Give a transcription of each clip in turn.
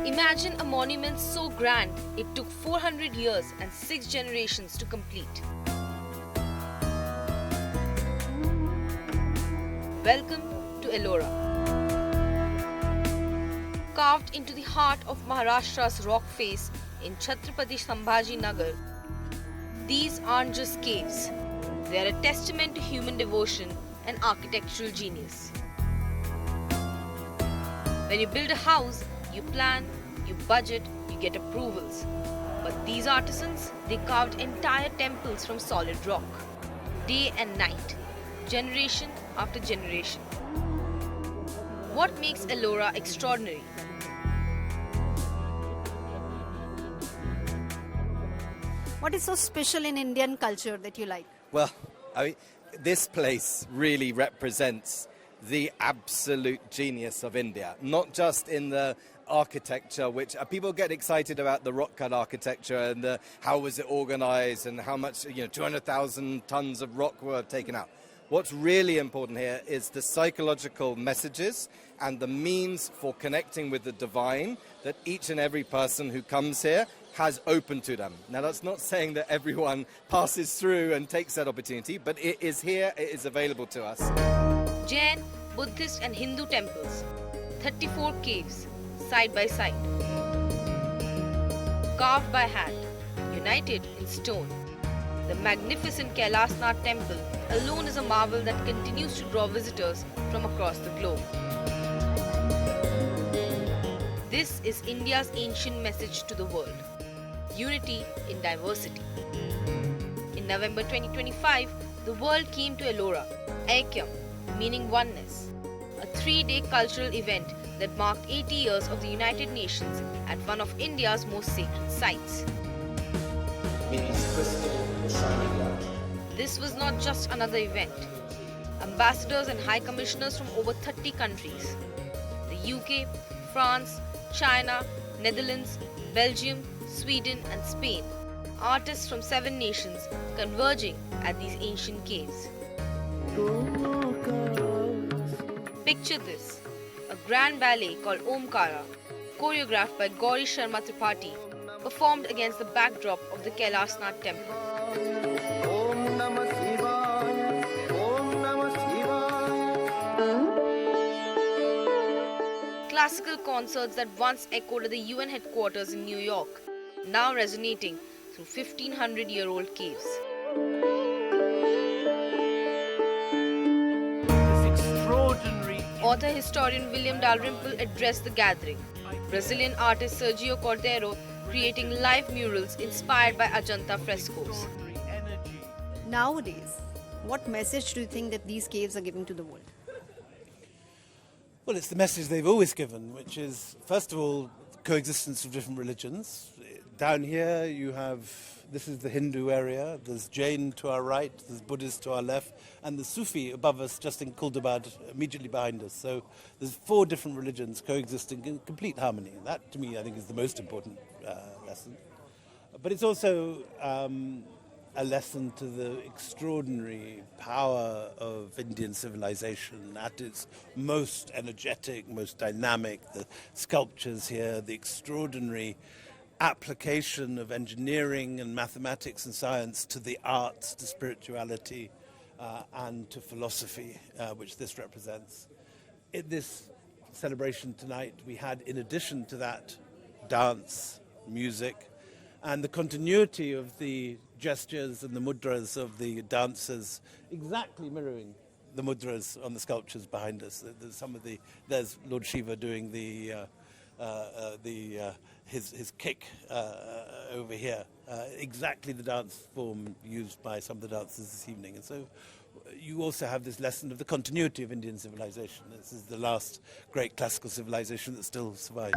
Imagine a monument so grand it took 400 years and 6 generations to complete. Welcome to Ellora. Carved into the heart of Maharashtra's rock face in Chhatrapati Sambhaji Nagar, these aren't just caves. They are a testament to human devotion and architectural genius. When you build a house, you plan, you budget, you get approvals. But these artisans, they carved entire temples from solid rock, day and night, generation after generation. What makes Ellora extraordinary? What is so special in Indian culture that you like? Well, this place really represents the absolute genius of India, not just in the architecture, which people get excited about the rock cut architecture and how was it organized and how much, 200,000 tons of rock were taken out. What's really important here is the psychological messages and the means for connecting with the divine that each and every person who comes here has open to them. Now, that's not saying that everyone passes through and takes that opportunity, but it is here, it is available to us. Jain, Buddhist and Hindu temples, 34 caves, side by side. Carved by hand, united in stone. The magnificent Kailashnath Temple alone is a marvel that continues to draw visitors from across the globe. This is India's ancient message to the world. Unity in diversity. In November 2025, the world came to Ellora, AIKYAM, meaning oneness, a 3-day cultural event that marked 80 years of the United Nations at one of India's most sacred sites. This was not just another event. Ambassadors and high commissioners from over 30 countries, the UK, France, China, Netherlands, Belgium, Sweden and Spain, artists from 7 nations converging at these ancient caves. Picture this, a grand ballet called Omkara, choreographed by Gauri Sharma Tripathi, performed against the backdrop of the Kailashnath Temple. Classical concerts that once echoed at the UN headquarters in New York, now resonating through 1500-year-old caves. Author-historian William Dalrymple addressed the gathering. Brazilian artist Sergio Cordeiro creating live murals inspired by Ajanta frescoes. Nowadays, what message do you think that these caves are giving to the world? Well, it's the message they've always given, which is, first of all, coexistence of different religions. Down here you have, this is the Hindu area, there's Jain to our right, there's Buddhist to our left, and the Sufi above us just in Kuldabad, immediately behind us. So there's 4 different religions coexisting in complete harmony. That, to me, I think is the most important lesson. But it's also a lesson to the extraordinary power of Indian civilization at its most energetic, most dynamic. The sculptures here, the extraordinary application of engineering and mathematics and science to the arts, to spirituality, and to philosophy, which this represents. In this celebration tonight, we had, in addition to that, dance, music, and the continuity of the gestures and the mudras of the dancers exactly mirroring the mudras on the sculptures behind us. There's Lord Shiva doing his kick over here, exactly the dance form used by some of the dancers this evening. And so you also have this lesson of the continuity of Indian civilization. This is the last great classical civilization that still survives.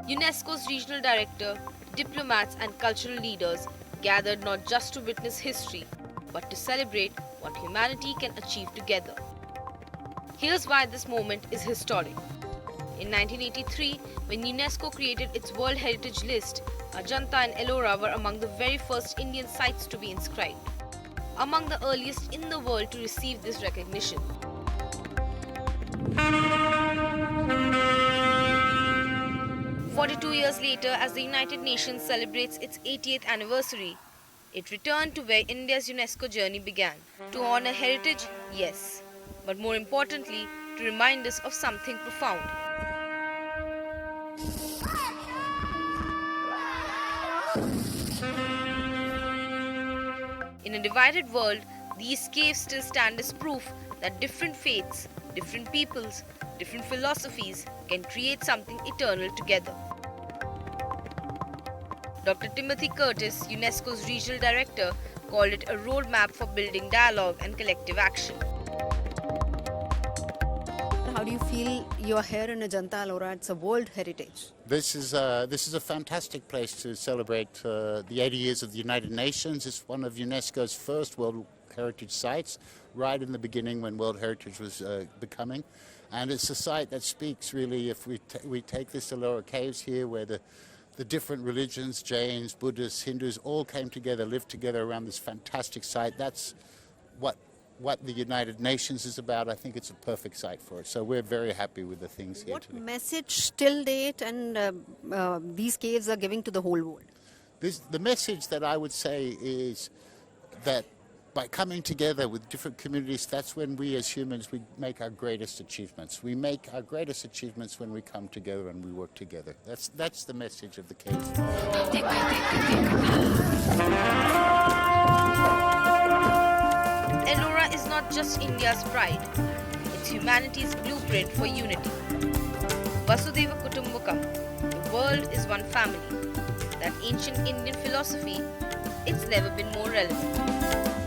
UNESCO's regional director, diplomats and cultural leaders gathered not just to witness history, but to celebrate what humanity can achieve together. Here's why this moment is historic. In 1983, when UNESCO created its World Heritage List, Ajanta and Ellora were among the very first Indian sites to be inscribed, among the earliest in the world to receive this recognition. 42 years later, as the United Nations celebrates its 80th anniversary, it returned to where India's UNESCO journey began. To honor heritage, yes, but more importantly, to remind us of something profound. In a divided world, these caves still stand as proof that different faiths, different peoples, different philosophies can create something eternal together. Dr. Timothy Curtis, UNESCO's regional director, called it a roadmap for building dialogue and collective action. How do you feel you're here in Ajanta, Ellora? It's a World Heritage. This is a fantastic place to celebrate the 80 years of the United Nations. It's one of UNESCO's first World Heritage sites, right in the beginning when World Heritage was becoming. And it's a site that speaks really, if we take this Ellora Caves here, where the different religions, Jains, Buddhists, Hindus, all came together, lived together around this fantastic site. That's what the United Nations is about. I think it's a perfect site for it. So we're very happy with the things here What today. message till date and these caves are giving to the whole world? The message that I would say is that by coming together with different communities, that's when we as humans, we make our greatest achievements. We make our greatest achievements when we come together and we work together. That's the message of the caves. Ellora is not just India's pride, it's humanity's blueprint for unity. Vasudhaiva Kutumbakam, the world is one family. That ancient Indian philosophy, it's never been more relevant.